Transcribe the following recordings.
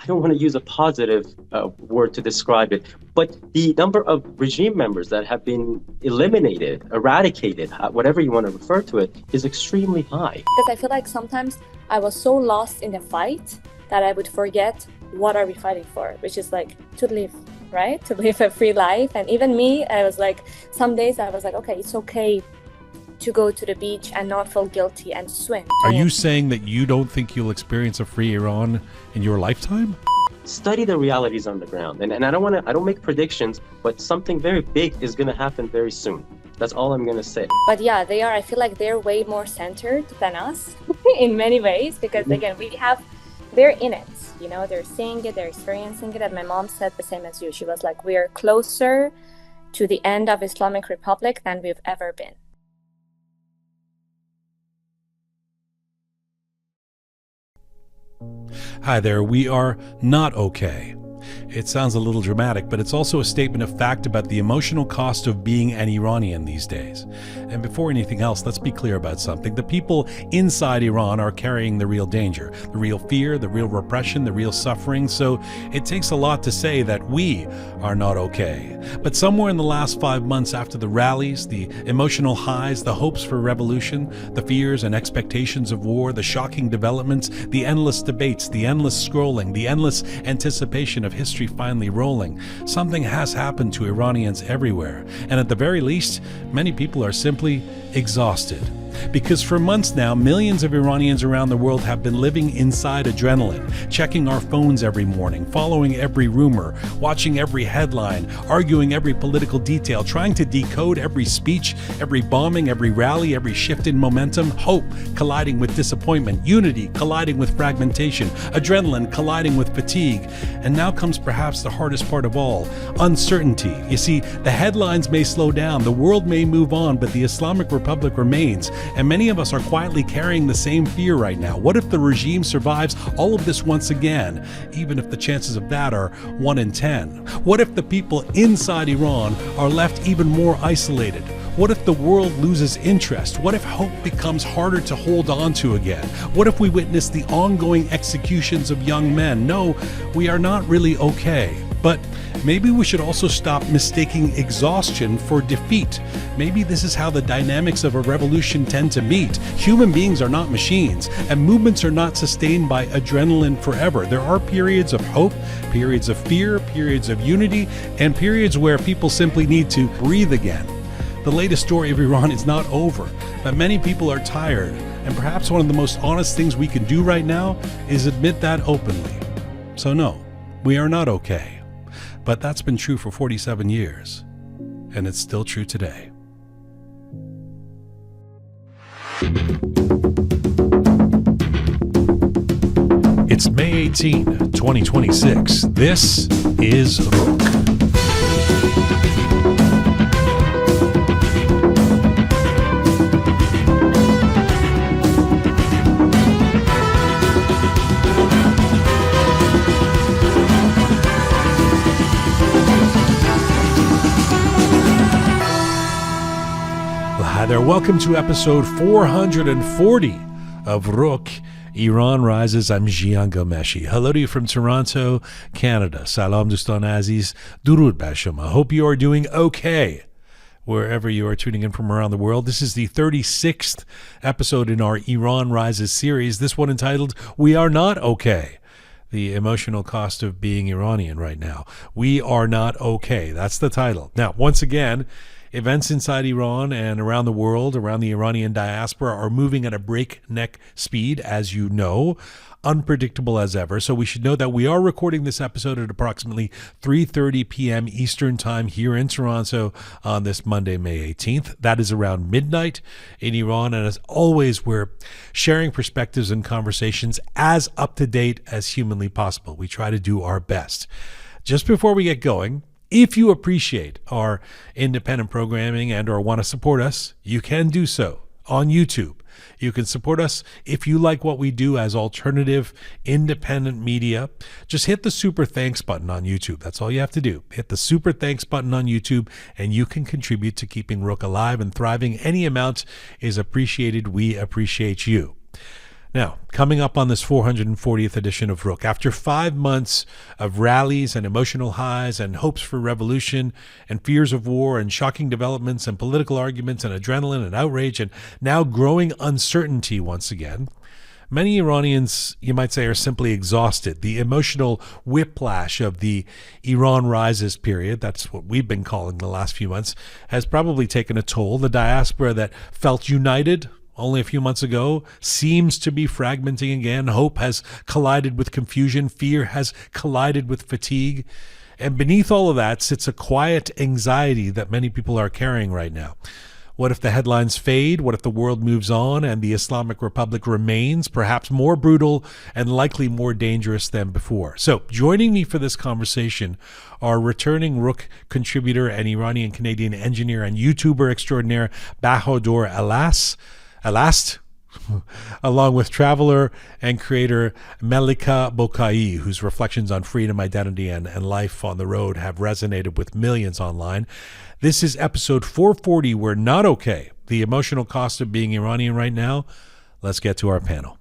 don't want to use a positive word to describe it, but the number of regime members that have been eliminated, eradicated, whatever you want to refer to it, is extremely high. Because I feel like sometimes I was so lost in the fight that I would forget what are we fighting for, which is like to live, right? To live a free life. And even me, I was like, some days I was like, okay, it's okay to go to the beach and not feel guilty and swim. Are you saying that you don't think you'll experience a free Iran in your lifetime? Study the realities on the ground. And I don't make predictions, but something very big is going to happen very soon. That's all I'm going to say. But yeah, I feel like they're way more centered than us in many ways, because again, they're in it, you know, they're seeing it, they're experiencing it. And my mom said the same as you. She was like, we are closer to the end of Islamic Republic than we've ever been. Hi there, we are not okay. It sounds a little dramatic, but it's also a statement of fact about the emotional cost of being an Iranian these days. And before anything else, let's be clear about something. The people inside Iran are carrying the real danger, the real fear, the real repression, the real suffering. So it takes a lot to say that we are not okay. But somewhere in the last 5 months, after the rallies, the emotional highs, the hopes for revolution, the fears and expectations of war, the shocking developments, the endless debates, the endless scrolling, the endless anticipation of history finally rolling, something has happened to Iranians everywhere. And at the very least, many people are simply exhausted. Because for months now, millions of Iranians around the world have been living inside adrenaline, checking our phones every morning, following every rumor, watching every headline, arguing every political detail, trying to decode every speech, every bombing, every rally, every shift in momentum, hope colliding with disappointment, unity colliding with fragmentation, adrenaline colliding with fatigue. And now comes perhaps the hardest part of all, uncertainty. You see, the headlines may slow down, the world may move on, but the Islamic Republic remains. And many of us are quietly carrying the same fear right now. What if the regime survives all of this once again, even if the chances of that are 1 in 10? What if the people inside Iran are left even more isolated? What if the world loses interest? What if hope becomes harder to hold on to again? What if we witness the ongoing executions of young men? No, we are not really okay. But maybe we should also stop mistaking exhaustion for defeat. Maybe this is how the dynamics of a revolution tend to meet. Human beings are not machines, and movements are not sustained by adrenaline forever. There are periods of hope, periods of fear, periods of unity, and periods where people simply need to breathe again. The latest story of Iran is not over, but many people are tired, and perhaps one of the most honest things we can do right now is admit that openly. So no, we are not okay. But that's been true for 47 years, and it's still true today. It's May 18, 2026. This is Roqe. Hi there, welcome to episode 440 of Roqe, Iran Rises. I'm Jian Ghomeshi. Hello to you from Toronto, Canada. Salam Dustan Aziz, Durud bar shoma. Hope you are doing okay wherever you are tuning in from around the world. This is the 36th episode in our Iran Rises series, this one entitled We Are Not Okay. The emotional cost of being Iranian right now. We are not okay. That's the title. Now, once again, events inside Iran and around the world, around the Iranian diaspora, are moving at a breakneck speed, as you know, unpredictable as ever. So we should know that we are recording this episode at approximately 3:30 p.m. Eastern Time here in Toronto on this Monday, May 18th. That is around midnight in Iran. And as always, we're sharing perspectives and conversations as up to date as humanly possible. We try to do our best. Just before we get going, if you appreciate our independent programming and or want to support us, you can do so on YouTube. You can support us if you like what we do as alternative independent media. Just hit the super thanks button on YouTube. That's all you have to do. Hit the super thanks button on YouTube and you can contribute to keeping Roqe alive and thriving. Any amount is appreciated. We appreciate you. Now, coming up on this 440th edition of Roqe, after 5 months of rallies and emotional highs and hopes for revolution and fears of war and shocking developments and political arguments and adrenaline and outrage and now growing uncertainty once again, many Iranians, you might say, are simply exhausted. The emotional whiplash of the Iran rises period, that's what we've been calling the last few months, has probably taken a toll. The diaspora that felt united only a few months ago seems to be fragmenting again. Hope has collided with confusion. Fear has collided with fatigue. And beneath all of that sits a quiet anxiety that many people are carrying right now. What if the headlines fade? What if the world moves on and the Islamic Republic remains, perhaps more brutal and likely more dangerous than before? So joining me for this conversation are returning Roqe contributor and Iranian-Canadian engineer and YouTuber extraordinaire Bahador Alast, along with traveler and creator Melica Bokaie, whose reflections on freedom, identity, and life on the road have resonated with millions online. This is episode 440. We're not okay. The emotional cost of being Iranian right now. Let's get to our panel.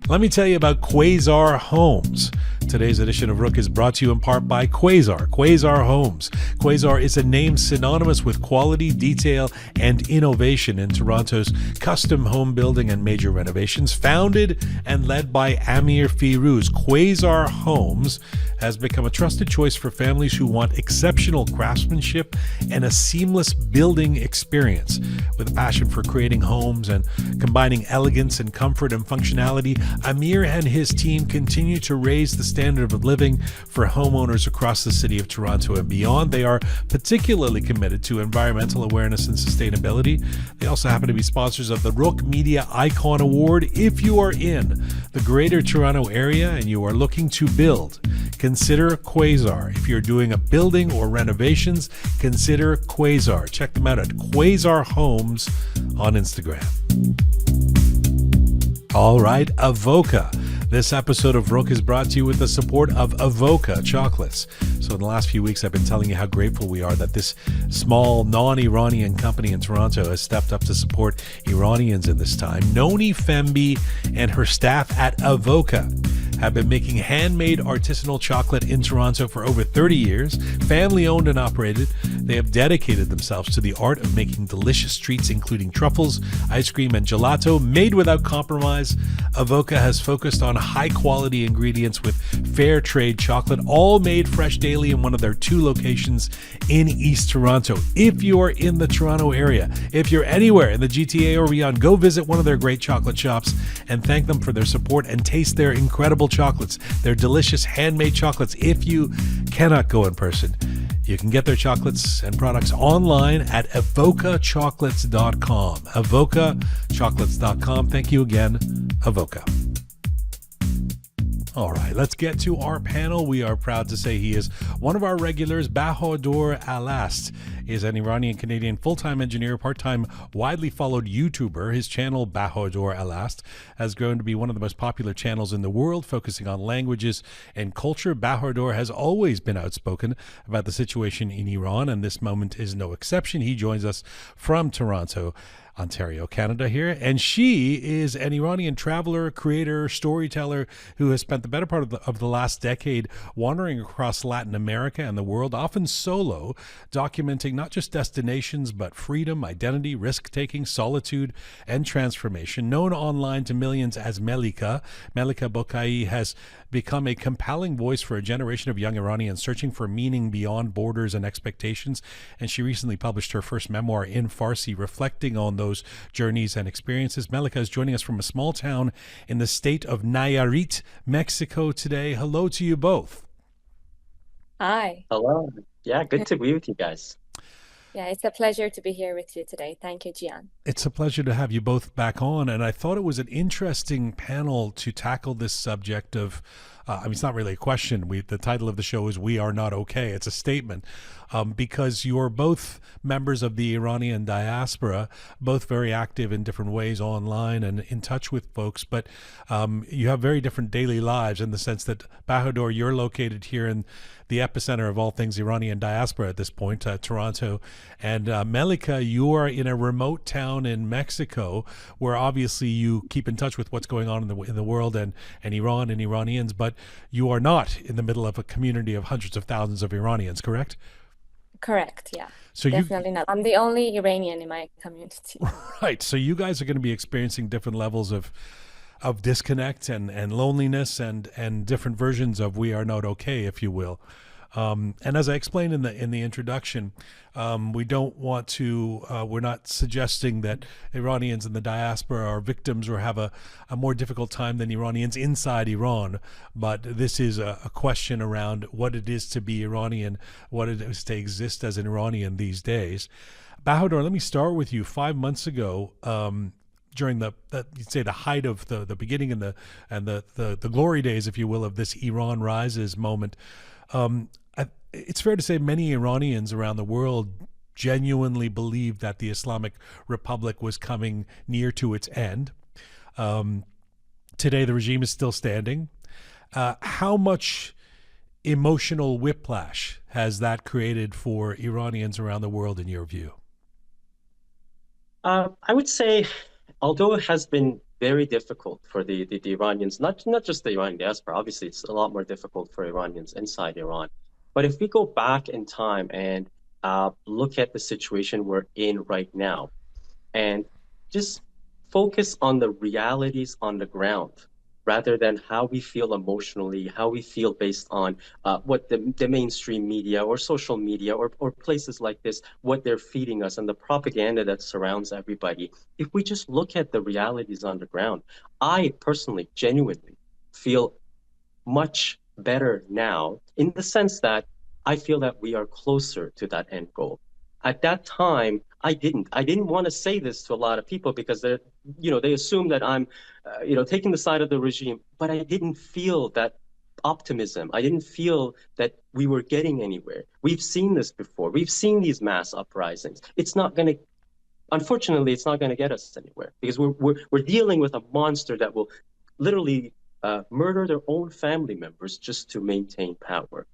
Let me tell you about Quasar Homes. Today's edition of Roqe is brought to you in part by Quasar Homes. Quasar is a name synonymous with quality, detail, and innovation in Toronto's custom home building and major renovations. Founded and led by Amir Firouz, Quasar Homes has become a trusted choice for families who want exceptional craftsmanship and a seamless building experience. With a passion for creating homes and combining elegance and comfort and functionality, Amir and his team continue to raise the standard of living for homeowners across the city of Toronto and beyond. They are particularly committed to environmental awareness and sustainability. They also happen to be sponsors of the Roqe Media Icon Award. If you are in the Greater Toronto Area and you are looking to build, consider Quasar. If you're doing a building or renovations, consider Quasar. Check them out at Quasar Homes on Instagram. All right, Avoca. This episode of Roqe is brought to you with the support of Avoca chocolates. So in the last few weeks, I've been telling you how grateful we are that this small non-Iranian company in Toronto has stepped up to support Iranians in this time. Noni Fembi and her staff at Avoca have been making handmade artisanal chocolate in Toronto for over 30 years. Family owned and operated, they have dedicated themselves to the art of making delicious treats, including truffles, ice cream, and gelato, made without compromise. Avoca has focused on high quality ingredients with fair trade chocolate, all made fresh daily in one of their 2 locations in East Toronto. If you're in the Toronto area, if you're anywhere in the GTA or beyond, go visit one of their great chocolate shops and thank them for their support and taste their incredible chocolates, their delicious handmade chocolates. If you cannot go in person, you can get their chocolates and products online at avocachocolates.com. avocachocolates.com. Thank you again, Avoca. All right, let's get to our panel. We are proud to say he is one of our regulars. Bahador Alast is an Iranian-Canadian full-time engineer, part-time, widely followed YouTuber. His channel, Bahador Alast, has grown to be one of the most popular channels in the world, focusing on languages and culture. Bahador has always been outspoken about the situation in Iran, and this moment is no exception. He joins us from Toronto, Ontario, Canada here, and she is an Iranian traveler, creator, storyteller who has spent the better part of the last decade wandering across Latin America and the world, often solo, documenting not just destinations, but freedom, identity, risk-taking, solitude, and transformation. Known online to millions as Melica Bokaie has become a compelling voice for a generation of young Iranians searching for meaning beyond borders and expectations, and she recently published her first memoir in Farsi, reflecting on those journeys and experiences. Melica is joining us from a small town in the state of Nayarit, Mexico today. Hello to you both. Hi. Hello. Yeah, good to be with you guys. Yeah, it's a pleasure to be here with you today. Thank you, Jian. It's a pleasure to have you both back on, and I thought it was an interesting panel to tackle this subject of I mean, it's not really a question. The title of the show is "We Are Not Okay." It's a statement, because you're both members of the Iranian diaspora, both very active in different ways online and in touch with folks. But you have very different daily lives in the sense that Bahador, you're located here in the epicenter of all things Iranian diaspora at this point, Toronto, and Melica, you are in a remote town in Mexico, where obviously you keep in touch with what's going on in the world and Iran and Iranians, but you are not in the middle of a community of hundreds of thousands of Iranians, correct? Correct, yeah. So definitely not. I'm the only Iranian in my community. Right. So you guys are going to be experiencing different levels of disconnect and loneliness and different versions of "We Are Not Okay," if you will. And as I explained in the introduction, we don't want to. We're not suggesting that Iranians in the diaspora are victims or have a more difficult time than Iranians inside Iran. But this is a question around what it is to be Iranian, what it is to exist as an Iranian these days. Bahador, let me start with you. 5 months ago, during you'd say the height of the beginning and the glory days, if you will, of this Iran rises moment, it's fair to say many Iranians around the world genuinely believed that the Islamic Republic was coming near to its end. Today, the regime is still standing. How much emotional whiplash has that created for Iranians around the world, in your view? I would say, although it has been very difficult for the Iranians, not just the Iranian diaspora, obviously it's a lot more difficult for Iranians inside Iran. But if we go back in time and look at the situation we're in right now and just focus on the realities on the ground rather than how we feel emotionally, how we feel based on what the mainstream media or social media or places like this, what they're feeding us and the propaganda that surrounds everybody. If we just look at the realities on the ground, I personally, genuinely feel much better now in the sense that I feel that we are closer to that end goal. At that time, I didn't want to say this to a lot of people because they assume that I'm, taking the side of the regime, but I didn't feel that optimism. I didn't feel that we were getting anywhere. We've seen this before. We've seen these mass uprisings. Unfortunately, it's not going to get us anywhere because we're dealing with a monster that will literally murder their own family members just to maintain power.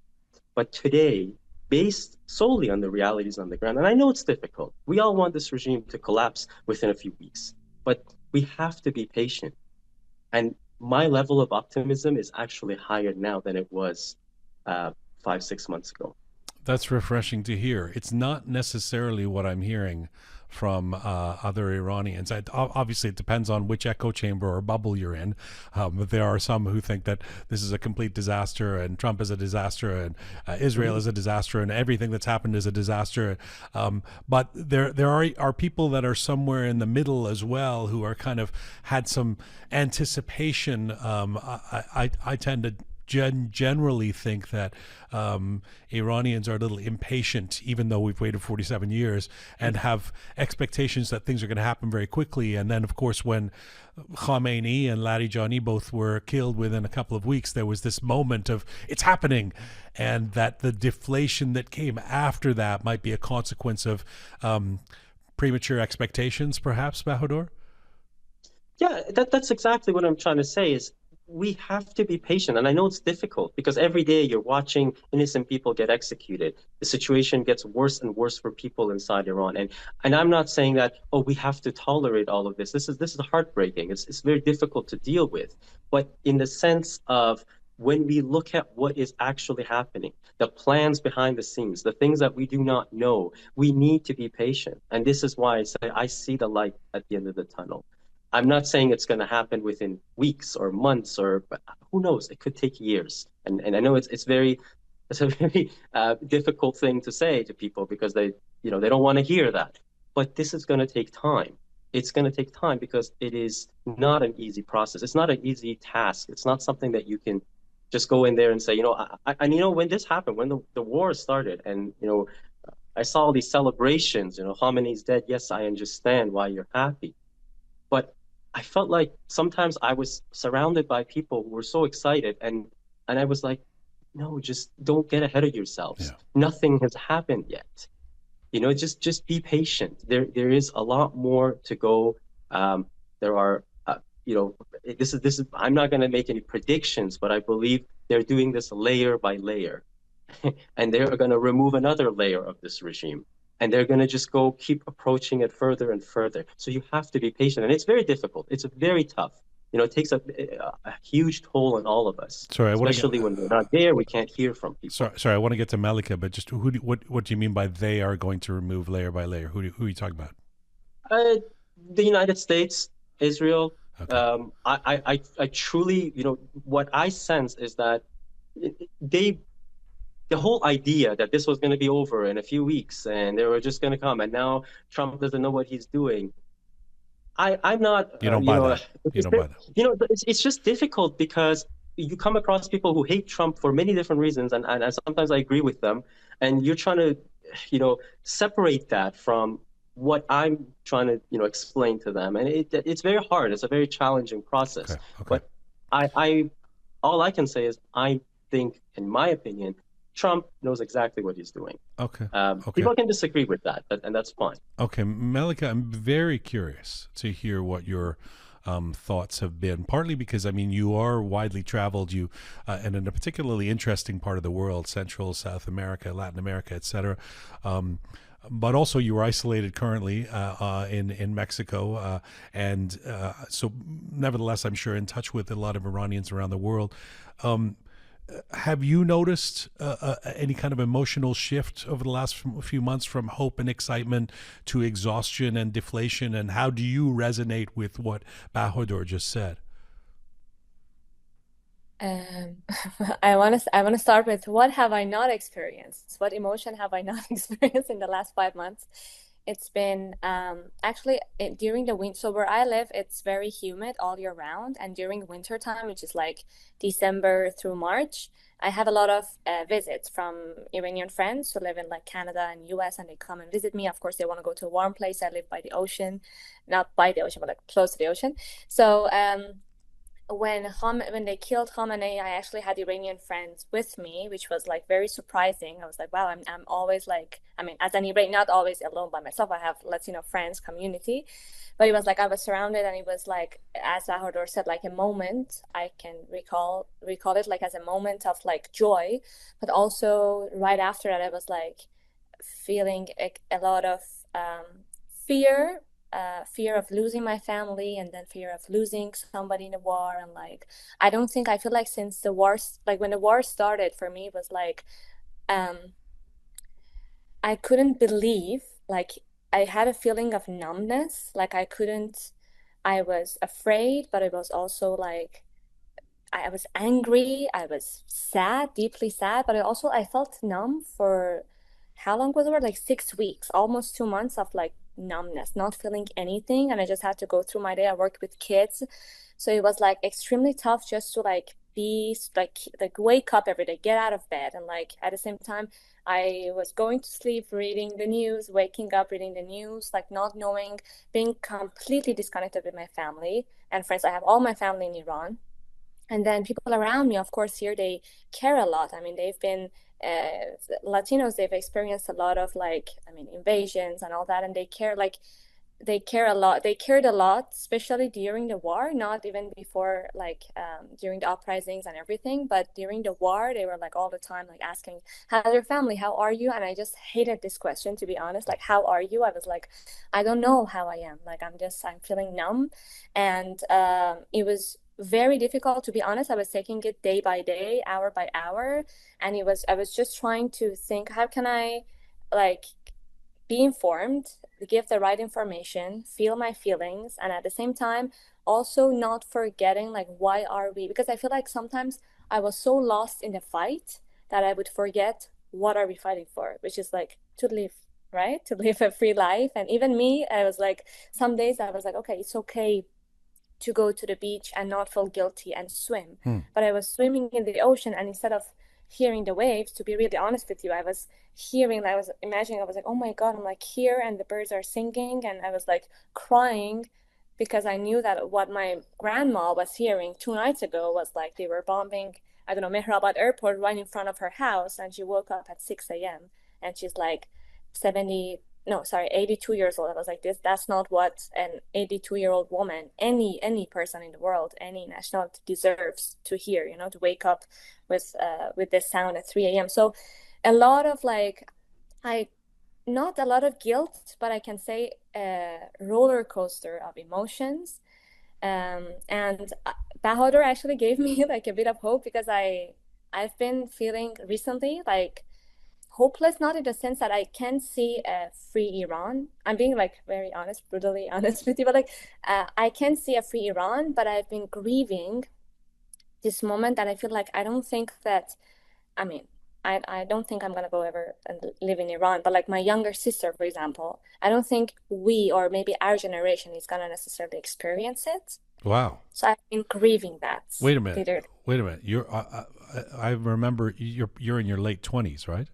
But today, based solely on the realities on the ground, and I know it's difficult. We all want this regime to collapse within a few weeks, but we have to be patient. And my level of optimism is actually higher now than it was 5-6 months ago. That's refreshing to hear. It's not necessarily what I'm hearing from other Iranians. Obviously, it depends on which echo chamber or bubble you're in. But there are some who think that this is a complete disaster and Trump is a disaster and Israel is a disaster and everything that's happened is a disaster. But there are people that are somewhere in the middle as well who are kind of had some anticipation. I tend to generally think that Iranians are a little impatient, even though we've waited 47 years, and have expectations that things are going to happen very quickly. And then, of course, when Khamenei and Larijani both were killed within a couple of weeks, there was this moment of it's happening, and that the deflation that came after that might be a consequence of premature expectations, perhaps, Bahador? Yeah, that's exactly what I'm trying to say is we have to be patient. And I know it's difficult because every day you're watching innocent people get executed. The situation gets worse and worse for people inside Iran. And I'm not saying that, we have to tolerate all of this. This is heartbreaking. It's very difficult to deal with. But in the sense of when we look at what is actually happening, the plans behind the scenes, the things that we do not know, we need to be patient. And this is why I say I see the light at the end of the tunnel. I'm not saying it's going to happen within weeks or months or who knows, it could take years. And I know it's a very difficult thing to say to people because they don't want to hear that. But this is going to take time. It's going to take time because it is not an easy process. It's not an easy task. It's not something that you can just go in there and say, when this happened, when the war started and, I saw all these celebrations, Khamenei's dead. Yes, I understand why you're happy. But I felt like sometimes I was surrounded by people who were so excited and And I was like, no, just don't get ahead of yourselves. Yeah. Nothing has happened yet. Just be patient. There is a lot more to go. There are, this is. I'm not going to make any predictions, but I believe they're doing this layer by layer, and they're going to remove another layer of this regime, and they're going to just go keep approaching it further and further. So you have to be patient, and it's very difficult. It's very tough. It takes a huge toll on all of us, Sorry, I want to get. especially when we're not there. We can't hear from people. Sorry, I want to get to Melica, but just what do you mean by they are going to remove layer by layer? Who are you talking about? Uh, the United States, Israel. Okay. I truly, what I sense is that they, the whole idea that this was going to be over in a few weeks and they were just going to come, and now Trump doesn't know what he's doing. I'm not, You don't buy that. You don't buy that. it's just difficult because you come across people who hate Trump for many different reasons, and sometimes I agree with them, and you're trying to, separate that from what I'm trying to, explain to them, and it's very hard. It's a very challenging process. Okay. Okay. But I all I can say is I think, in my opinion, Trump knows exactly what he's doing. Okay. Okay. People can disagree with that, and that's fine. Okay, Melica, I'm very curious to hear what your thoughts have been. Partly because, I mean, you are widely traveled, and in a particularly interesting part of the world, Central, South America, Latin America, etc. But also, you are isolated currently in Mexico, and so, nevertheless, I'm sure in touch with a lot of Iranians around the world. Have you noticed any kind of emotional shift over the last few months from hope and excitement to exhaustion and deflation? And how do you resonate with what Bahador just said? Um, I want to start with what have I not experienced? What emotion have I not experienced in the last 5 months? It's been actually during the winter. So where I live, it's very humid all year round, and during winter time, which is like December through March, I have a lot of visits from Iranian friends who live in like Canada and US, and they come and visit me. Of course, they want to go to a warm place. I live by the ocean, not by the ocean, but like close to the ocean. So when they killed Khamenei, I actually had Iranian friends with me, which was like very surprising. I was like, wow, I'm always like, I mean, as an Iranian, not always alone by myself. I have Latino friends community, but it was like I was surrounded, and it was like, as Bahador said, like a moment. I can recall it like as a moment of like joy, but also right after that, I was like feeling a lot of fear, fear of losing my family, and then fear of losing somebody in the war. And like, I feel like since the war, like when the war started, for me, it was like, um, I couldn't believe, like, I had a feeling of numbness. Like, I was afraid, but it was also like, I was angry, I was sad, deeply sad, but I felt numb for how long was it? Like 6 weeks, almost 2 months of like numbness, not feeling anything. And I just had to go through my day. I worked with kids. So it was like extremely tough just to like be like wake up every day, get out of bed. And like at the same time, I was going to sleep, reading the news, waking up, reading the news, like not knowing, being completely disconnected with my family and friends. I have all my family in Iran, and then people around me, of course, here they care a lot. I mean, they've been Latinos, they've experienced a lot of like, I mean, invasions and all that, and they care a lot. They cared a lot, especially during the war, not even before, like during the uprisings and everything, but during the war, they were like all the time like asking, how's your family? How are you? And I just hated this question, to be honest. Like, how are you? I was like, I don't know how I am. Like, I'm feeling numb. And it was very difficult, to be honest. I was taking it day by day, hour by hour, and I was just trying to think, how can I like be informed, give the right information, feel my feelings, and at the same time also not forgetting like why are we, because I feel like sometimes I was so lost in the fight that I would forget what are we fighting for, which is like to live, right? To live a free life. And even me, I was like, some days I was like, okay, it's okay to go to the beach and not feel guilty and swim. But I was swimming in the ocean, and instead of hearing the waves, to be really honest with you, I was imagining, I was like, oh my God, I'm like here and the birds are singing. And I was like crying because I knew that what my grandma was hearing 2 nights ago was like they were bombing I don't know, Mehrabad airport right in front of her house, and she woke up at 6 a.m. and she's like 70, no, sorry, 82 years old. I was like, that's not what an 82-year-old woman, any person in the world, any nationality deserves to hear, to wake up with this sound at 3 a.m. So a lot of like, I not a lot of guilt, but I can say a roller coaster of emotions. And Bahador actually gave me like a bit of hope, because I've been feeling recently like hopeless, not in the sense that I can see a free Iran. I'm being like very honest, brutally honest with you, but like I can see a free Iran, but I've been grieving this moment, and I feel like I don't think that, I mean, I don't think I'm gonna go ever and live in Iran, but like my younger sister, for example, I don't think we, or maybe our generation, is gonna necessarily experience it. Wow. So I've been grieving that, Wait a minute. literally. Wait a minute. I remember you're in your late 20s, right?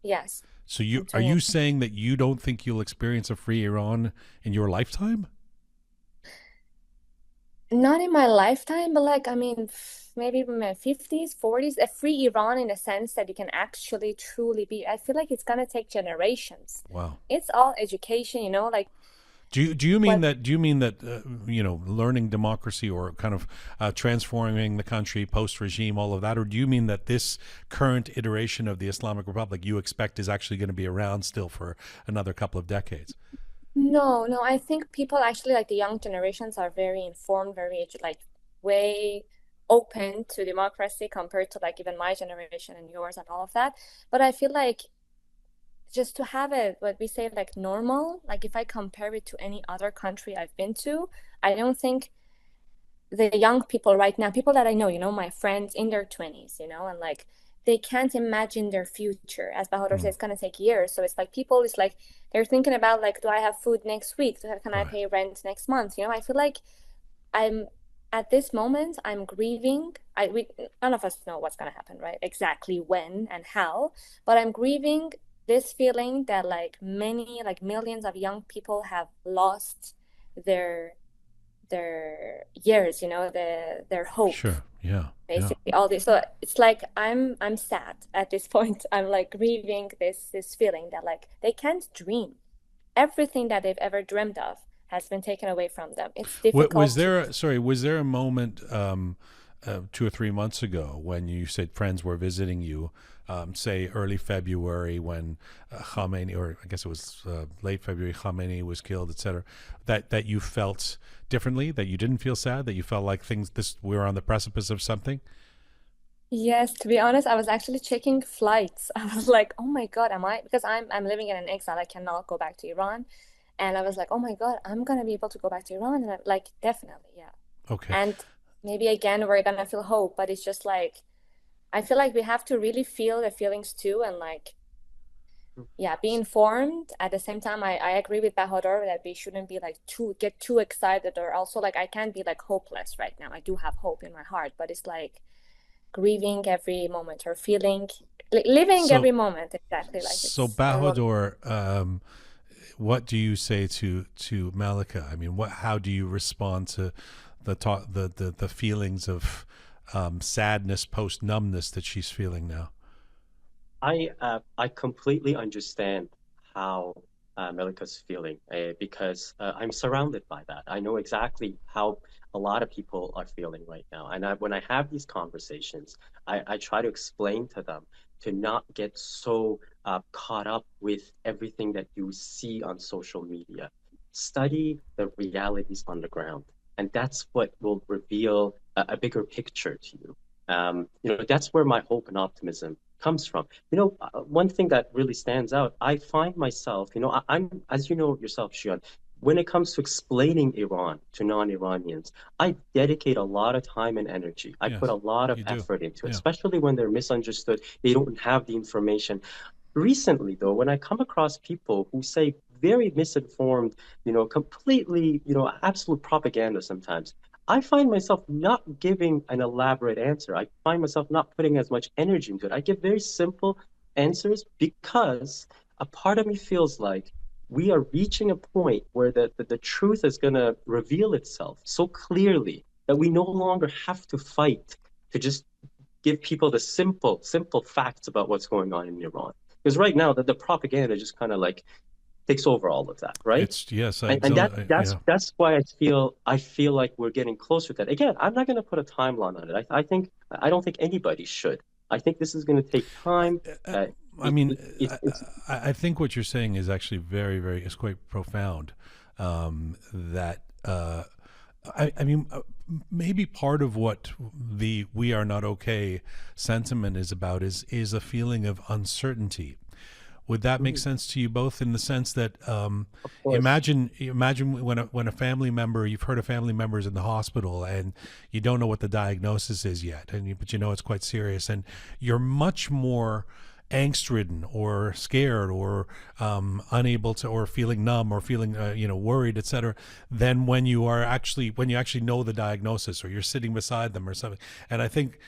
Yes. So I'm are 20. you saying that you don't think you'll experience a free Iran in your lifetime? Not in my lifetime, but like, I mean, maybe in my 50s, 40s, a free Iran in a sense that you can actually truly be. I feel like it's gonna take generations. Wow. It's all education, like Do you mean what. that learning democracy, or kind of transforming the country post regime, all of that, or do you mean that this current iteration of the Islamic Republic you expect is actually going to be around still for another couple of decades? No, no, I think people actually, like the young generations, are very informed, like way open to democracy compared to like even my generation and yours and all of that. But I feel like just to have it, what we say, like normal, like if I compare it to any other country I've been to, I don't think the young people right now, people that I know, my friends in their 20s, and like they can't imagine their future. As Bahadur says, Mm, it's gonna take years. So it's like people, it's like they're thinking about like, do I have food next week? Can I right. pay rent next month? I feel like I'm at this moment, I'm grieving. None of us know what's gonna happen, right? Exactly when and how, but I'm grieving this feeling that like many, like millions of young people have lost their years, their hope, Sure. Yeah. Yeah. basically all this. So it's like I'm sad at this point. I'm like grieving this feeling that like they can't dream. Everything that they've ever dreamed of has been taken away from them. It's Was difficult to. there was there a moment 2 or 3 months ago when you said friends were visiting you, say early February, when Khamenei, or I guess it was late February, Khamenei was killed, etc., that you felt differently, that you didn't feel sad, that you felt like we were on the precipice of something? Yes, to be honest, I was actually checking flights. I was like, oh my God, am I, because I'm living in an exile, I cannot go back to Iran. And I was like, oh my God, I'm gonna be able to go back to Iran. And I'm like, definitely, yeah. Okay. And maybe again we're gonna feel hope, but it's just like I feel like we have to really feel the feelings too, and like, yeah, be informed. At the same time, I agree with Bahadur that we shouldn't be like get too excited, or also like I can't be like hopeless right now. I do have hope in my heart, but it's like grieving every moment, or feeling, like living So every moment, exactly, like so it's a roller. Bahador, what do you say to Malika? I mean, how do you respond to the feelings of sadness post numbness that she's feeling now? I completely understand how Melica's feeling, because I'm surrounded by that. I know exactly how a lot of people are feeling right now. And when I have these conversations, I try to explain to them to not get so caught up with everything that you see on social media. Study the realities on the ground, and that's what will reveal a bigger picture to you. That's where my hope and optimism comes from. One thing that really stands out, I find myself, I'm, as you know yourself, Shion, when it comes to explaining Iran to non-Iranians, I dedicate a lot of time and energy. I put Yes, a lot of you do. effort into it, Yeah. especially when they're misunderstood. They don't have the information. Recently, though, when I come across people who say very misinformed, completely, absolute propaganda sometimes, I find myself not giving an elaborate answer. I find myself not putting as much energy into it. I give very simple answers because a part of me feels like we are reaching a point where the truth is going to reveal itself so clearly that we no longer have to fight to just give people the simple facts about what's going on in Iran. Because right now the propaganda just kind of like takes over all of that, right? It's yes, And yeah. that's why I feel like we're getting closer to that. Again, I'm not going to put a timeline on it. I don't think anybody should. I think this is going to take time. Uh, I mean, it's I think what you're saying is actually is quite profound. That I mean, maybe part of what the "we are not okay" sentiment is about is a feeling of uncertainty. Would that make sense to you both, in the sense that of course. imagine when a family member, you've heard a family member is in the hospital and you don't know what the diagnosis is yet, but you know it's quite serious, and you're much more angst ridden or scared or unable to, or feeling numb or feeling worried, etc., than when you actually know the diagnosis, or you're sitting beside them or something. And I think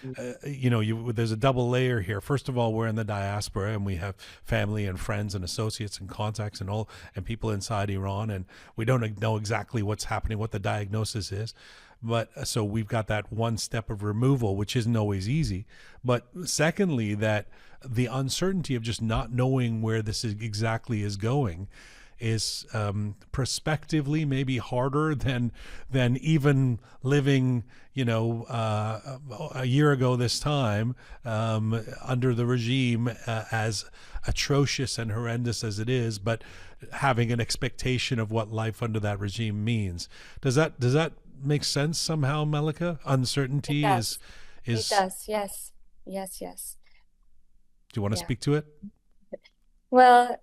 there's a double layer here. First of all, we're in the diaspora and we have family and friends and associates and contacts and people inside Iran, and we don't know exactly what's happening, what the diagnosis is. But so we've got that one step of removal, which isn't always easy. But secondly, that the uncertainty of just not knowing where this exactly is going is prospectively maybe harder than even living, a year ago this time, under the regime, as atrocious and horrendous as it is, but having an expectation of what life under that regime means. Does that make sense somehow, Melica? It Uncertainty does. It is. does. Yes. Yes. Yes. Do you want to Yeah. speak to it? Well,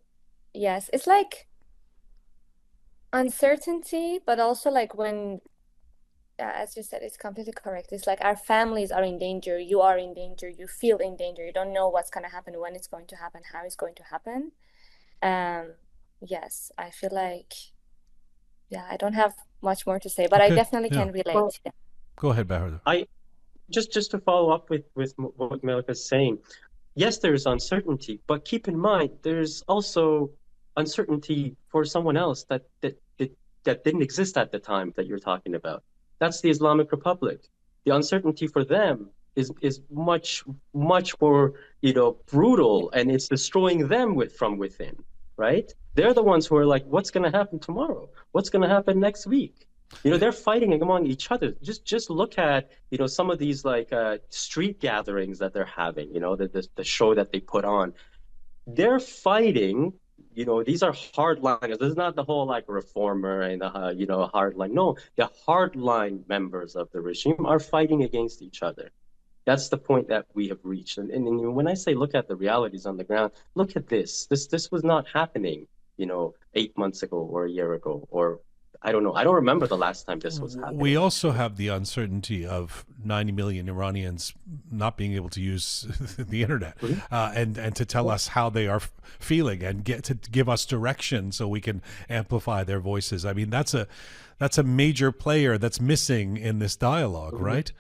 yes. It's like uncertainty, but also like when, as you said, it's completely correct. It's like our families are in danger. You are in danger. You feel in danger. You don't know what's going to happen, when it's going to happen, how it's going to happen. Um, yes, I feel like, yeah, I don't have much more to say, but I Okay. definitely Yeah. can relate. Well, Yeah. Go ahead, Bahador. I just to follow up with what Melica's saying. Yes, there's uncertainty, but keep in mind there's also uncertainty for someone else that didn't exist at the time that you're talking about. That's the Islamic Republic. The uncertainty for them is much more, Yeah. brutal, and it's destroying them from within, right? They're the ones who are like, what's going to happen tomorrow? What's going to happen next week? They're fighting among each other. Just look at, some of these like street gatherings that they're having, the show that they put on. They're fighting, these are hardliners. This is not the whole like reformer and hardline. No, the hardline members of the regime are fighting against each other. That's the point that we have reached. And when I say look at the realities on the ground, look at this. This was not happening, 8 months ago or a year ago, or I don't know. I don't remember the last time this was We happening. also have the uncertainty of 90 million Iranians not being able to use the internet, Mhm. and to tell us how they are feeling and get to give us direction so we can amplify their voices. I mean, that's a major player that's missing in this dialogue, Mhm. right?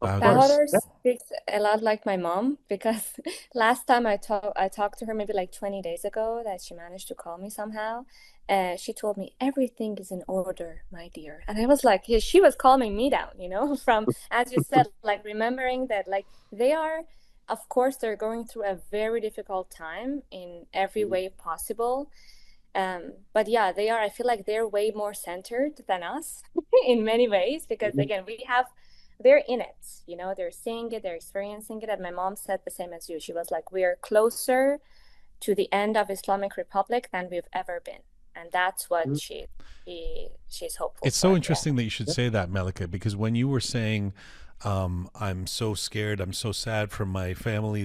Of Bahador? course. Bahador Yeah. speaks a lot like my mom, because last time I talked to her maybe like 20 days ago, that she managed to call me somehow. She told me everything is in order, my dear. And I was like, yeah, she was calming me down, from, as you said, like remembering that like they are, of course, they're going through a very difficult time in every Mhm. way possible. But yeah, they are, I feel like they're way more centered than us in many ways, because Mhm. again, they're in it, they're seeing it, they're experiencing it. And my mom said the same as you. She was like, we're closer to the end of Islamic Republic than we've ever been. And that's what Mhm. she's hopeful It's so for. Yeah. interesting that you should say that, Melica, because when you were saying, I'm so scared, I'm so sad for my family,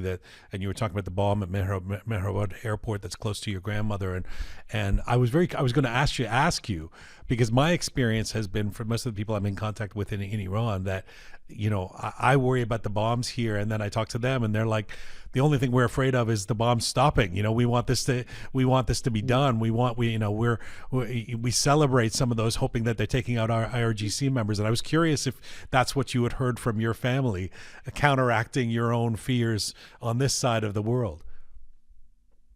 and you were talking about the bomb at Mehrabad Airport that's close to your grandmother, and I was going to ask you, because my experience has been, for most of the people I'm in contact with in Iran, that I worry about the bombs here, and then I talk to them, and they're like, the only thing we're afraid of is the bombs stopping. We want this to be done. We celebrate some of those, hoping that they're taking out our IRGC members. And I was curious if that's what you had heard from your family, counteracting your own fears on this side of the world.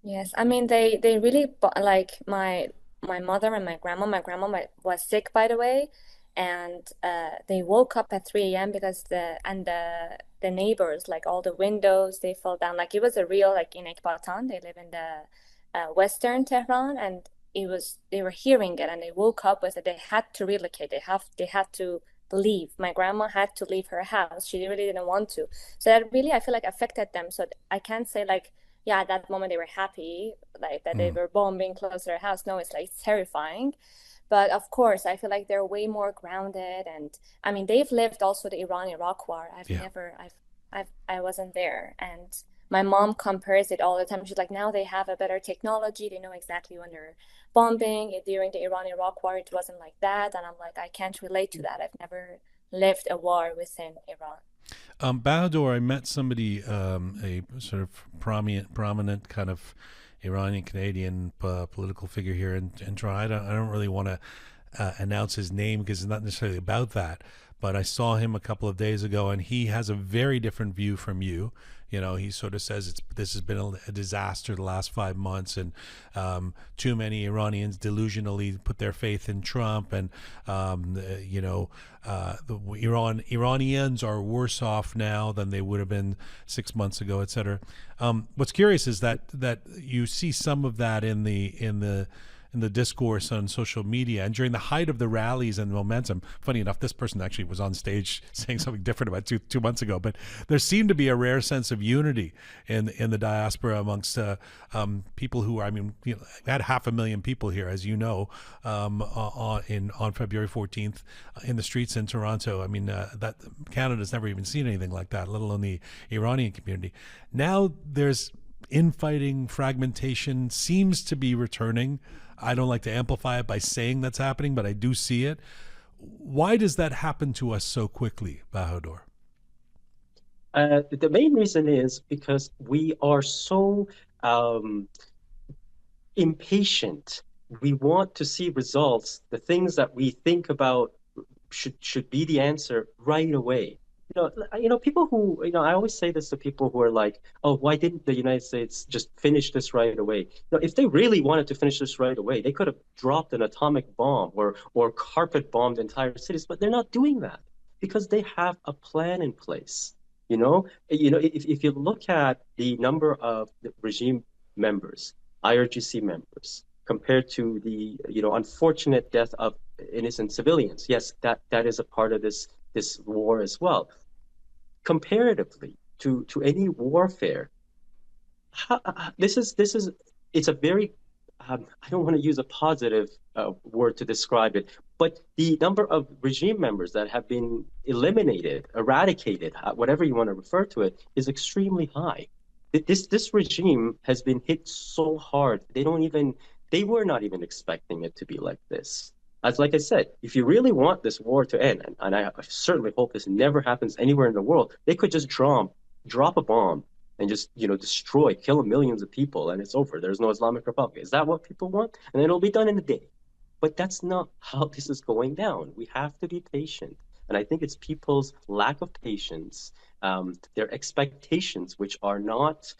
Yes, I mean they really like my mother and my grandma. My grandma was sick, by the way, and they woke up at 3 a.m. because the the neighbors, like all the windows, they fell down. Like it was a real, like in Ekbatan, they live in the western Tehran, and they were hearing it, and they woke up with it. They had to relocate. They had to leave. My grandma had to leave her house. She really didn't want to. So that really, I feel like, affected them. So I can't say like, yeah, at that moment they were happy, like that they Mm. were bombing close to their house. No, it's like terrifying. But of course, I feel like they're way more grounded. And I mean, they've lived also the Iran-Iraq war. Yeah. I wasn't there. And my mom compares it all the time. She's like, now they have a better technology. They know exactly when they're bombing. During the Iran-Iraq war, it wasn't like that. And I'm like, I can't relate to that. I've never lived a war within Iran. Bahador, I met somebody, a sort of prominent kind of Iranian Canadian political figure here in Toronto. I don't really want to announce his name because it's not necessarily about that. But I saw him a couple of days ago, and he has a very different view from you. You know, he sort of says this has been a disaster the last 5 months, and too many Iranians delusionally put their faith in Trump, and the Iranians are worse off now than they would have been 6 months ago, etc. What's curious is that you see some of that in the discourse on social media and during the height of the rallies and momentum. Funny enough, this person actually was on stage saying something different about two months ago, but there seemed to be a rare sense of unity in the diaspora amongst people who, I mean, we had 500,000 people here, as you know, on February 14th in the streets in Toronto. I mean, that Canada's never even seen anything like that, let alone the Iranian community. Now there's infighting, fragmentation seems to be returning. I don't like to amplify it by saying that's happening, but I do see it. Why does that happen to us so quickly, Bahador? The main reason is because we are so um, impatient. We want to see results. The things that we think about should be the answer right away. People who, I always say this to people who are like, oh, why didn't the United States just finish this right away? If they really wanted to finish this right away, they could have dropped an atomic bomb or carpet bombed entire cities, but they're not doing that because they have a plan in place. If you look at the number of the regime members, IRGC members, compared to the, unfortunate death of innocent civilians, yes, that is a part of this war as well. Comparatively to any warfare, this is it's a very I don't want to use a positive word to describe it, but the number of regime members that have been eliminated, eradicated, whatever you want to refer to it, is extremely high. This regime has been hit so hard. They were not even expecting it to be like this. As like I said, if you really want this war to end, and I certainly hope this never happens anywhere in the world, they could just drop a bomb and just destroy, kill millions of people, and it's over. There's no Islamic Republic. Is that what people want? And it'll be done in a day. But that's not how this is going down. We have to be patient. And I think it's people's lack of patience, their expectations, which are not,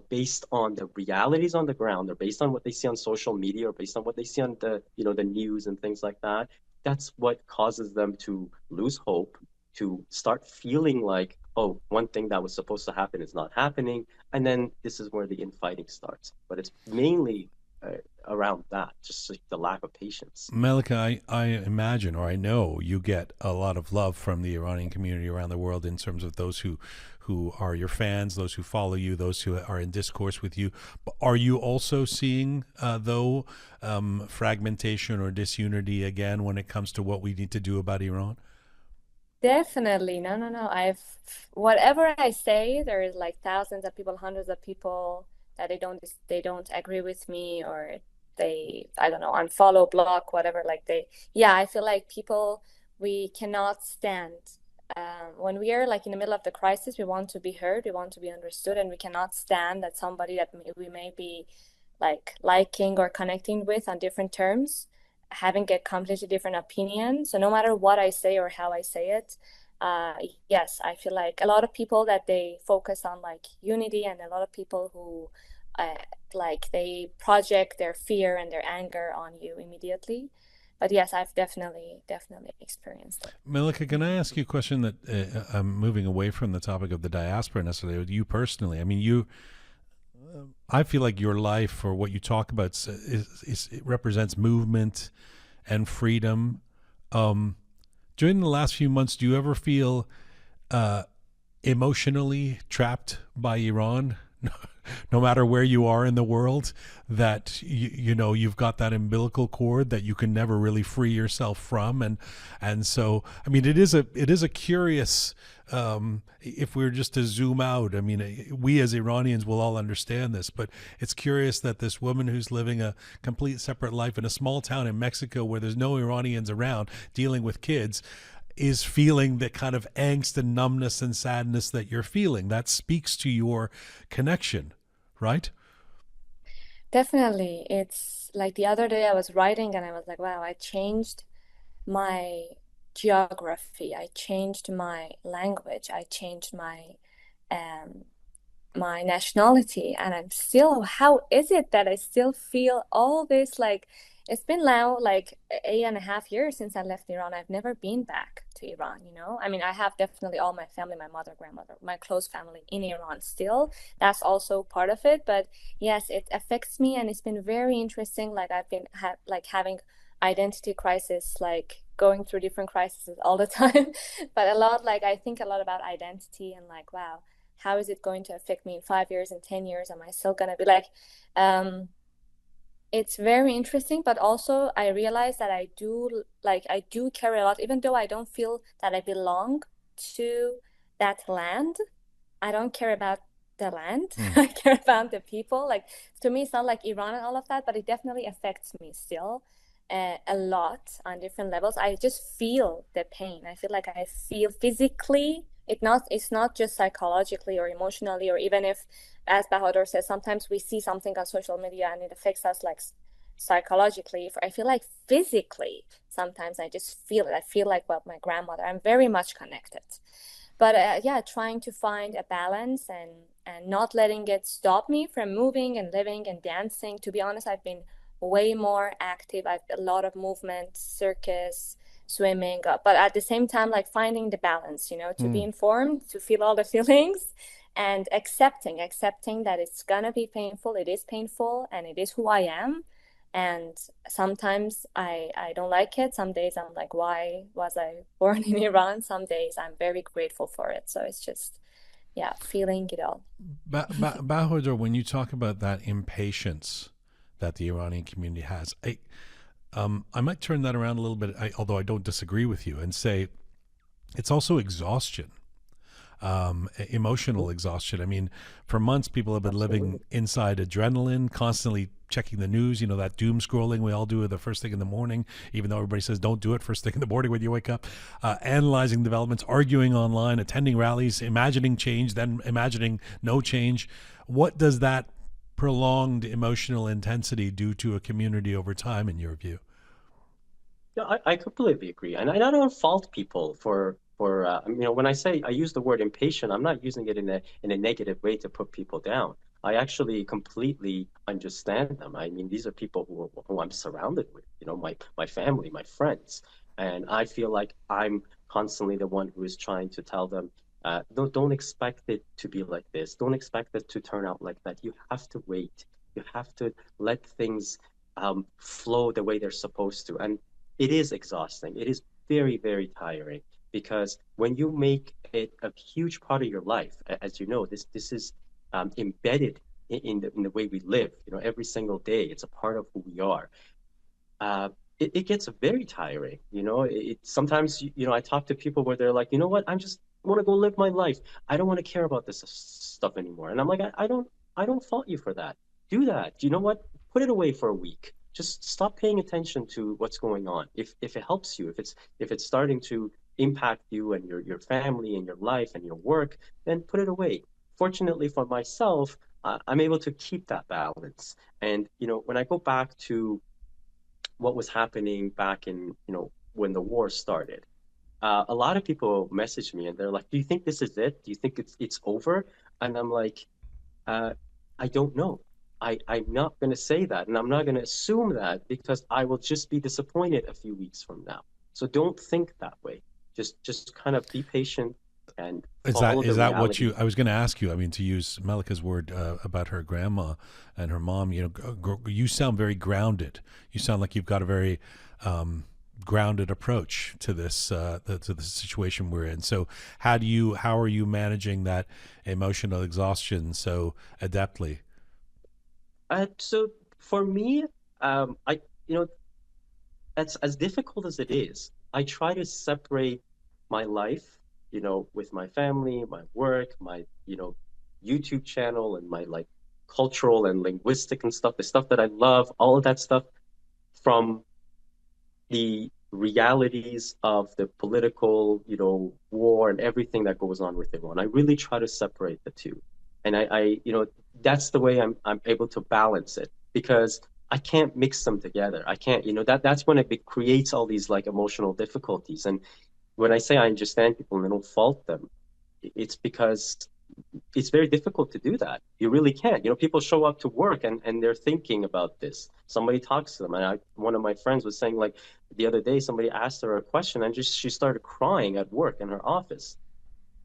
based on the realities on the ground. They're based on what they see on social media or based on what they see on the news and things like that. That's what causes them to lose hope, to start feeling like, oh, one thing that was supposed to happen is not happening. And then this is where the infighting starts. But it's mainly around that, just like the lack of patience. Melica, I imagine, or I know, you get a lot of love from the Iranian community around the world in terms of those who are your fans, those who follow you, those who are in discourse with you. But are you also seeing, fragmentation or disunity again when it comes to what we need to do about Iran? Definitely. No, no, no. Whatever I say, there is like thousands of people, hundreds of people that they don't agree with me, or I don't know, unfollow, block, whatever. Yeah, I feel like people, we cannot stand. When we are like in the middle of the crisis, we want to be heard, we want to be understood, and we cannot stand that somebody that we may be like liking or connecting with on different terms, having a completely different opinion. So no matter what I say or how I say it, uh, yes, I feel like a lot of people that they focus on like unity, and a lot of people who like they project their fear and their anger on you immediately. But yes, I've definitely experienced it. Melica, can I ask you a question that I'm moving away from the topic of the diaspora necessarily with you personally? I mean, I feel like your life or what you talk about it represents movement and freedom. Um, During the last few months, do you ever feel uh, emotionally trapped by Iran? No matter where you are in the world, that you know you've got that umbilical cord that you can never really free yourself from, and so I mean it is a curious. If we were just to zoom out, I mean, we as Iranians will all understand this, but it's curious that this woman who's living a complete separate life in a small town in Mexico where there's no Iranians around dealing with kids is feeling the kind of angst and numbness and sadness that you're feeling. That speaks to your connection, right? Definitely. It's like the other day I was writing and I was like, wow, I changed my geography. I changed my language. I changed um my nationality, and I'm still, how is it that I still feel all this? Like, it's been now like 8.5 years since I left Iran. I've never been back to Iran, you know? I mean, I have definitely all my family, my mother, grandmother, my close family in Iran still. That's also part of it. But yes, it affects me, and it's been very interesting. Like, I've been like having identity crisis, like going through different crises all the time. But a lot, like, I think a lot about identity and like, wow, how is it going to affect me in 5 years and 10 years? Am I still gonna be like, um, it's very interesting, but also I realize that I do care a lot, even though I don't feel that I belong to that land. I don't care about the land. Mm. I care about the people. Like, to me, it's not like Iran and all of that, but it definitely affects me still a lot on different levels. I just feel the pain. I feel like I feel physically. It's not just psychologically or emotionally, or even if, as Bahador says, sometimes we see something on social media and it affects us like psychologically. I feel like physically, sometimes I just feel it. I feel like, well, my grandmother. I'm very much connected. But yeah, trying to find a balance and not letting it stop me from moving and living and dancing. To be honest, I've been way more active. I've a lot of movement, circus, swimming, but at the same time, like finding the balance, you know, to be Mm. informed, to feel all the feelings, and accepting that it's gonna be painful. It is painful, and it is who I am. And sometimes I don't like it. Some days I'm like, why was I born in Iran? Some days I'm very grateful for it. So it's just, yeah, feeling it all. Bahodur, when you talk about that impatience that the Iranian community has, I might turn that around a little bit, although I don't disagree with you, and say it's also exhaustion, emotional exhaustion. I mean, for months, people have been living Absolutely. inside adrenaline, constantly checking the news, you know, that doom scrolling we all do the first thing in the morning, even though everybody says don't do it first thing in the morning when you wake up, analyzing developments, arguing online, attending rallies, imagining change, then imagining no change. What does that prolonged emotional intensity do to a community over time, in your view? Yeah, I completely agree, and I don't fault people for you know, when I say I use the word impatient, I'm not using it in a negative way to put people down. I actually completely understand them. I mean, these are people who I'm surrounded with, you know, my family, my friends, and I feel like I'm constantly the one who is trying to tell them, don't expect it to be like this. Don't expect it to turn out like that. You have to wait. You have to let things flow the way they're supposed to, and it is exhausting. It is very, very tiring because when you make it a huge part of your life, as you know, this is embedded in the way we live. You know, every single day, it's a part of who we are. Uh, it gets very tiring. You know, sometimes you know I talk to people where they're like, you know what, I'm just want to go live my life. I don't want to care about this stuff anymore. And I'm like, I don't fault you for that. Do that. You know what? Put it away for a week. Just stop paying attention to what's going on. If it helps you, if it's starting to impact you and your family and your life and your work, then put it away. Fortunately for myself, I'm able to keep that balance. And you know, when I go back to what was happening back in, you know, when the war started, a lot of people message me and they're like, "Do you think this is it? Do you think it's over?" And I'm like, uh, "I don't know. I'm not going to say that, and I'm not going to assume that, because I will just be disappointed a few weeks from now. So don't think that way. Just kind of be patient and Is that follow the is that what reality. you? I was going to ask you. I mean, to use Melica's word about her grandma and her mom. You sound very grounded. You sound like you've got a very grounded approach to this to the situation we're in. So how are you managing that emotional exhaustion so adeptly? So for me, I you know as difficult as it is, I try to separate my life, with my family, my work, my YouTube channel, and my like cultural and linguistic and stuff, the stuff that I love, all of that stuff from the realities of the political, war and everything that goes on with Iran. I really try to separate the two. And that's the way I'm able to balance it, because I can't mix them together. I can't, that's when it creates all these like emotional difficulties. And when I say I understand people and I don't fault them, it's because it's very difficult to do that. You really can't. People show up to work and they're thinking about this. Somebody talks to them. And one of my friends was saying, like, the other day, somebody asked her a question and she started crying at work in her office.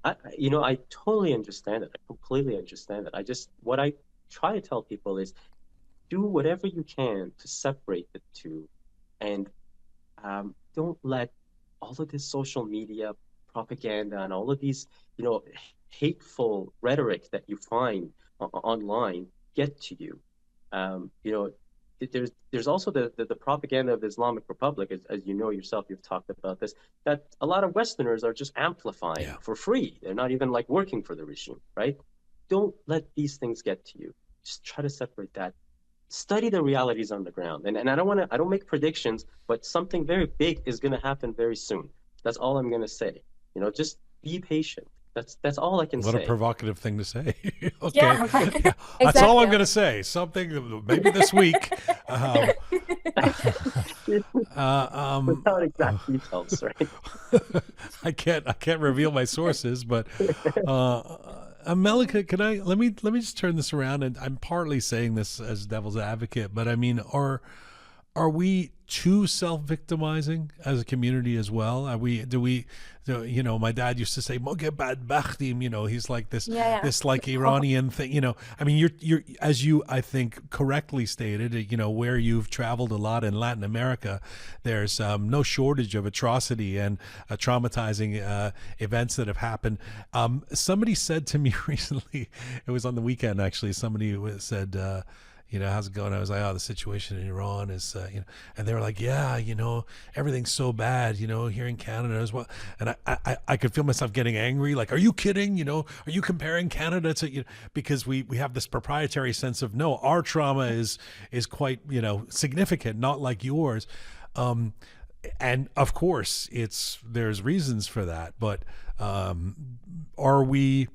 I totally understand it. I completely understand it. What I try to tell people is do whatever you can to separate the two, and don't let all of this social media propaganda and all of these, you know, hateful rhetoric that you find online get to you. You know, there's also the propaganda of the Islamic Republic, as you know yourself, you've talked about this, that a lot of Westerners are just amplifying Yeah. for free. They're not even like working for the regime, right? Don't let these things get to you. Just try to separate that. Study the realities on the ground. And I don't make predictions, but something very big is going to happen very soon. That's all I'm going to say. Just be patient. That's all I can What a say. provocative thing to say. Okay. Yeah, Yeah, that's all I'm exactly. going to say. Something maybe this week. Um, Without uh, exact details, right? I can't reveal my sources, but Melika, can I let me just turn this around, and I'm partly saying this as devil's advocate, but I mean, are we too self-victimizing as a community as well? Are we? My dad used to say, "Moge bad bachtim." He's like this, Yeah, yeah. this like Iranian thing. I mean, you're as you I think correctly stated. Where you've traveled a lot in Latin America, there's no shortage of atrocity and traumatizing events that have happened. Somebody said to me recently, it was on the weekend actually. Somebody said. How's it going? I was like, oh, the situation in Iran is, and they were like, yeah, everything's so bad, here in Canada as well. And I could feel myself getting angry. Like, are you kidding? Are you comparing Canada to, because we have this proprietary sense of, no, our trauma is quite, significant, not like yours. And of course there's reasons for that, but, are we,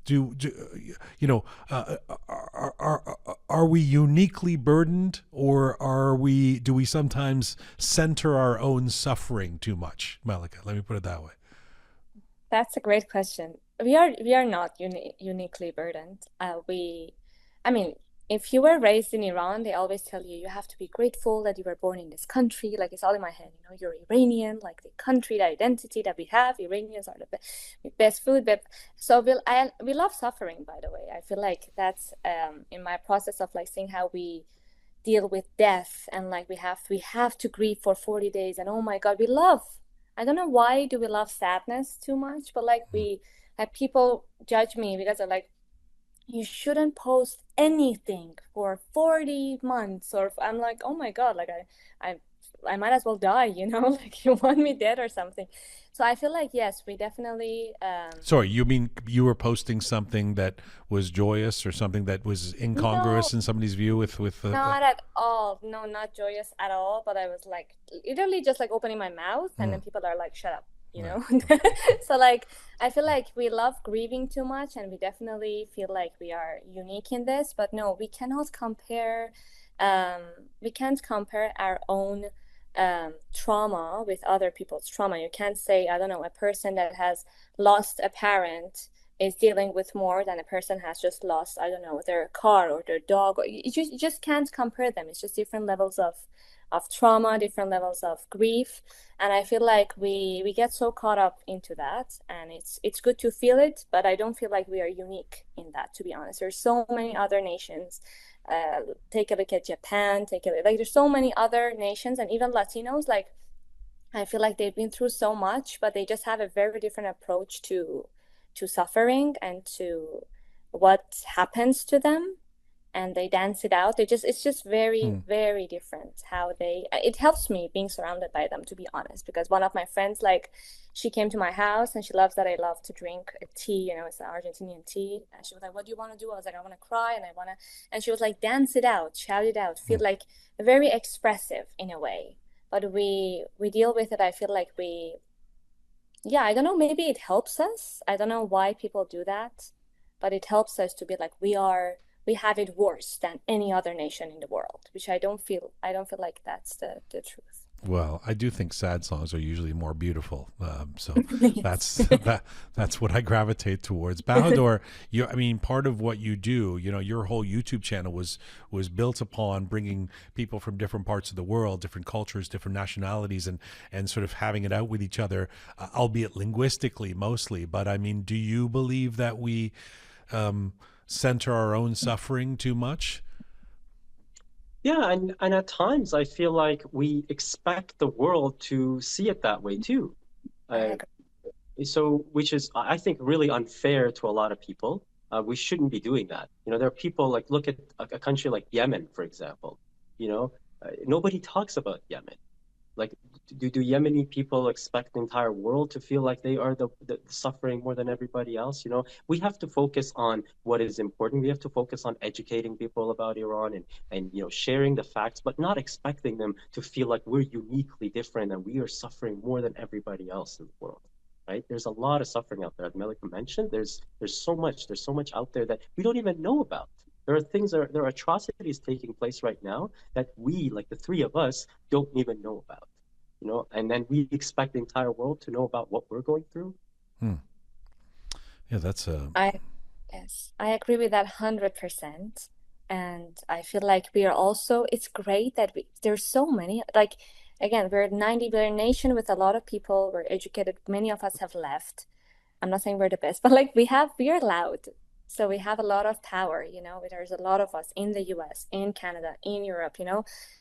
do are we uniquely burdened, or do we sometimes center our own suffering too much, Melica? Let me put it that way. That's a great question. We are not uniquely burdened. I mean, if you were raised in Iran, they always tell you you have to be grateful that you were born in this country. Like it's all in my head, you're Iranian, like the country, the identity that we have. Iranians are the best food, but so we love suffering. By the way, I feel like that's in my process of like seeing how we deal with death, and like we have to grieve for 40 days, and oh my God, we love, I don't know why do we love sadness too much, but like we like people judge me because they're like, you shouldn't post anything for 40 months, or I'm like, oh my God, like I I might as well die, like you want me dead or something. So I feel like yes, we definitely Sorry, you mean you were posting something that was joyous, or something that was incongruous no, in somebody's view with not at all. No, not joyous at all. But I was like literally just like opening my mouth, and then people are like, shut up, right. So like I feel like we love grieving too much, and we definitely feel like we are unique in this. But no, um we can't compare our own trauma with other people's trauma. You can't say, I don't know, a person that has lost a parent is dealing with more than a person has just lost, I don't know, their car or their dog. Or you just can't compare them. It's just different levels of trauma, different levels of grief. And I feel like we get so caught up into that, and it's good to feel it, but I don't feel like we are unique in that, to be honest. There's so many other nations. Take a look at Japan, take a look, like there's so many other nations, and even Latinos, like I feel like they've been through so much, but they just have a very different approach to suffering and to what happens to them, and they dance it out. They just it's just very, Hmm. very different how they it helps me being surrounded by them, to be honest, because one of my friends, like, she came to my house and she loves that I love to drink a tea, it's an Argentinian tea. And she was like, "What do you want to do?" I was like, "I want to cry and I want to," and she was like, "Dance it out, shout it out, Hmm. feel like very expressive in a way." But we deal with it. I feel like yeah, I don't know, maybe it helps us. I don't know why people do that, but it helps us to be like we have it worse than any other nation in the world, which I don't feel like that's the truth. Well, I do think sad songs are usually more beautiful, so Yes. that's that's what I gravitate towards. Bahador, I mean, part of what you do, your whole YouTube channel was built upon bringing people from different parts of the world, different cultures, different nationalities, and sort of having it out with each other, albeit linguistically mostly. But I mean, do you believe that we center our own suffering too much? Yeah, and at times I feel like we expect the world to see it that way too. I Uh, agree. so, which is, I think, really unfair to a lot of people. We shouldn't be doing that. There are people like, look at a country like Yemen, for example. Nobody talks about Yemen. Like, do Yemeni people expect the entire world to feel like they are the suffering more than everybody else? We have to focus on what is important. We have to focus on educating people about Iran and sharing the facts, but not expecting them to feel like we're uniquely different and we are suffering more than everybody else in the world. Right? There's a lot of suffering out there. As Melica mentioned, there's so much out there that we don't even know about. There are atrocities taking place right now that we, like the three of us, don't even know about. And then we expect the entire world to know about what we're going through. Hmm. Yeah, that's a I Yes, I agree with that 100%. And I feel like we are also, it's great that there's so many, like, again, we're a 90 billion nation with a lot of people. We're educated. Many of us have left. I'm not saying we're the best, but like we are loud. So we have a lot of power, there's a lot of us in the US, in Canada, in Europe.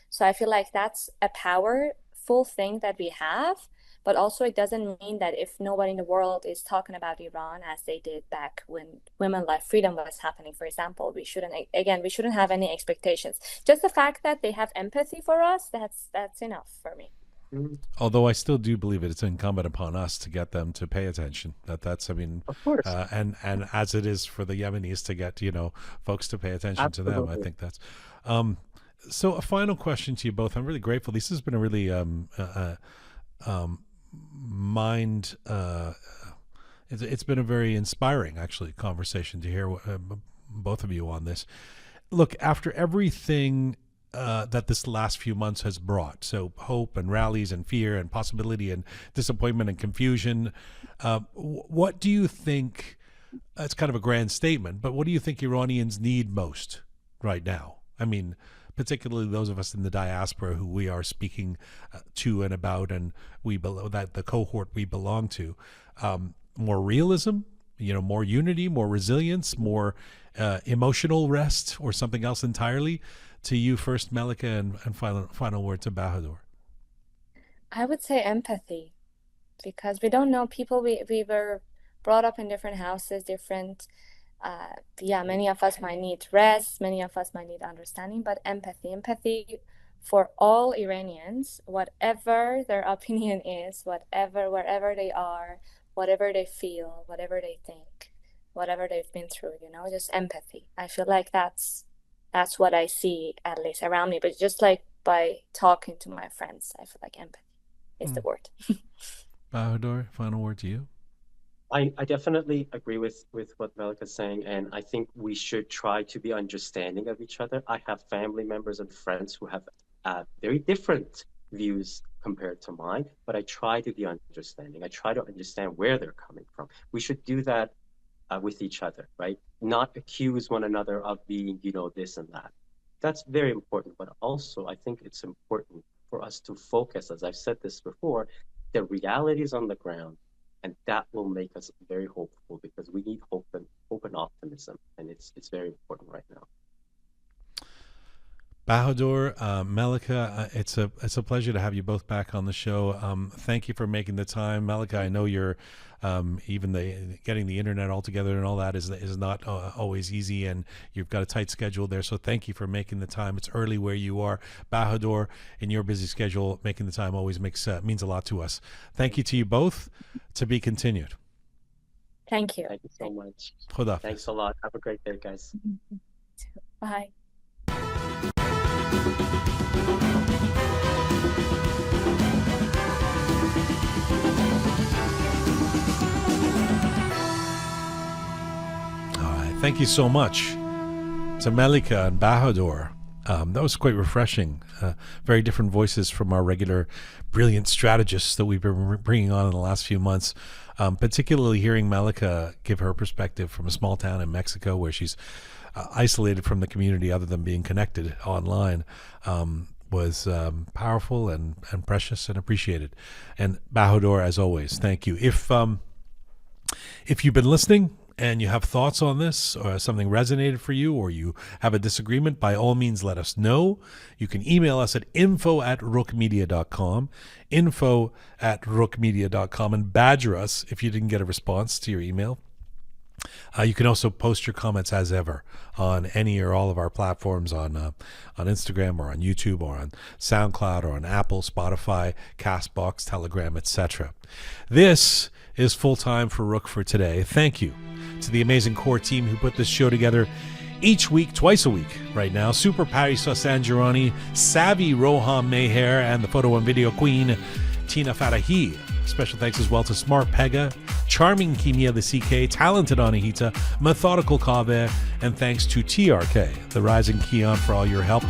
So I feel like that's a powerful thing that we have. But also, it doesn't mean that if nobody in the world is talking about Iran as they did back when women life freedom was happening, for example, we shouldn't have any expectations. Just the fact that they have empathy for us, that's enough for me. Mhm. although I still do believe it's incumbent upon us to get them to pay attention. I mean, Of course. and as it is for the Yemenis to get folks to pay attention to them. I Absolutely. think that's. Um, so a final question to you both. I'm really grateful. This has been a really um, mind. It's been a very inspiring, actually, conversation to hear both of you on this. Look, after everything that this last few months has brought, so hope and rallies and fear and possibility and disappointment and confusion, what do you think? It's kind of a grand statement, but what do you think Iranians need most right now? I mean, particularly those of us in the diaspora who we are speaking to and about, and that the cohort we belong to. More realism, more unity, more resilience, more emotional rest, or something else entirely. To you first, Melica, and final word to Bahador. I would say empathy, because we don't know people. We were brought up in different houses, different. Yeah, many of us might need rest, many of us might need understanding, but empathy for all Iranians, whatever their opinion is, wherever they are, whatever they feel, whatever they think, whatever they've been through, just empathy. I feel like that's what I see, at least around me, but just like by talking to my friends, I feel like empathy is Hmm. the word. Bahador, final word to you. I definitely agree with what Melika's saying, and I think we should try to be understanding of each other. I have family members and friends who have very different views compared to mine, but I try to be understanding. I try to understand where they're coming from. We should do that with each other, right? Not accuse one another of being, this and that. That's very important. But also, I think it's important for us to focus, as I've said this before, the realities on the ground, and that will make us very hopeful, because we need hope and optimism, and it's very important right now. Bahador, Melica, it's a pleasure to have you both back on the show. Thank you for making the time, Melica. I know you're even getting the internet all together and all that is not always easy, and you've got a tight schedule there. So thank you for making the time. It's early where you are, Bahador. In your busy schedule, making the time always means a lot to us. Thank you to you both. To be continued. Thank you. Thank you so much. Khuda. Thanks a lot. Have a great day, guys. Bye. Thank you so much to Melica and Bahador. That was quite refreshing. Very different voices from our regular brilliant strategists that we've been bringing on in the last few months. Particularly hearing Melica give her perspective from a small town in Mexico where she's isolated from the community other than being connected online was powerful and precious and appreciated. And Bahador, as always, thank you. If you've been listening and you have thoughts on this, or something resonated for you, or you have a disagreement, by all means let us know. You can email us at info@roqemedia.com, info@roqemedia.com, and badger us if you didn't get a response to your email. You can also post your comments as ever on any or all of our platforms, on Instagram or on YouTube or on SoundCloud or on Apple, Spotify, Castbox, Telegram, etc. This is full time for Roqe for today. Thank you to the amazing core team who put this show together each week, twice a week right now. Super Parisa Sanjirani, savvy Roham Meher, and the photo and video queen, Tina Farahi. Special thanks as well to Smart Pega, charming Kimia the CK, talented Anahita, methodical Kaveh, and thanks to TRK, the rising Keon, for all your help.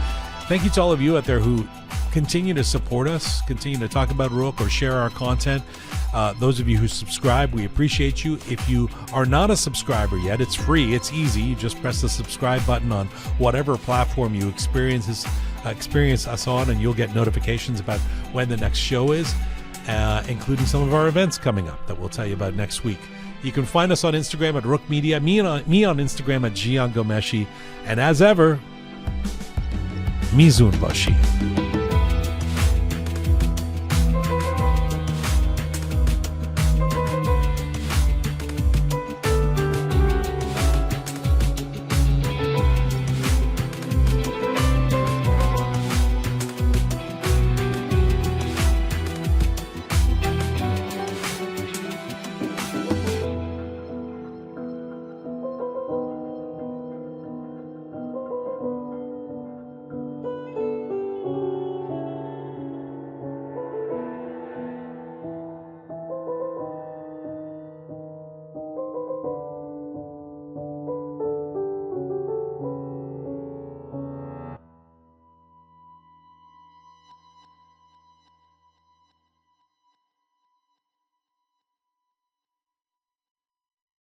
Thank you to all of you out there who continue to support us, continue to talk about Roqe or share our content. Those of you who subscribe, we appreciate you. If you are not a subscriber yet, it's free, it's easy. You just press the subscribe button on whatever platform you experience us on, and you'll get notifications about when the next show is, including some of our events coming up that we'll tell you about next week. You can find us on Instagram at Roqe Media, me on Instagram at Jian Ghomeshi, and as ever, Mizun Bashi.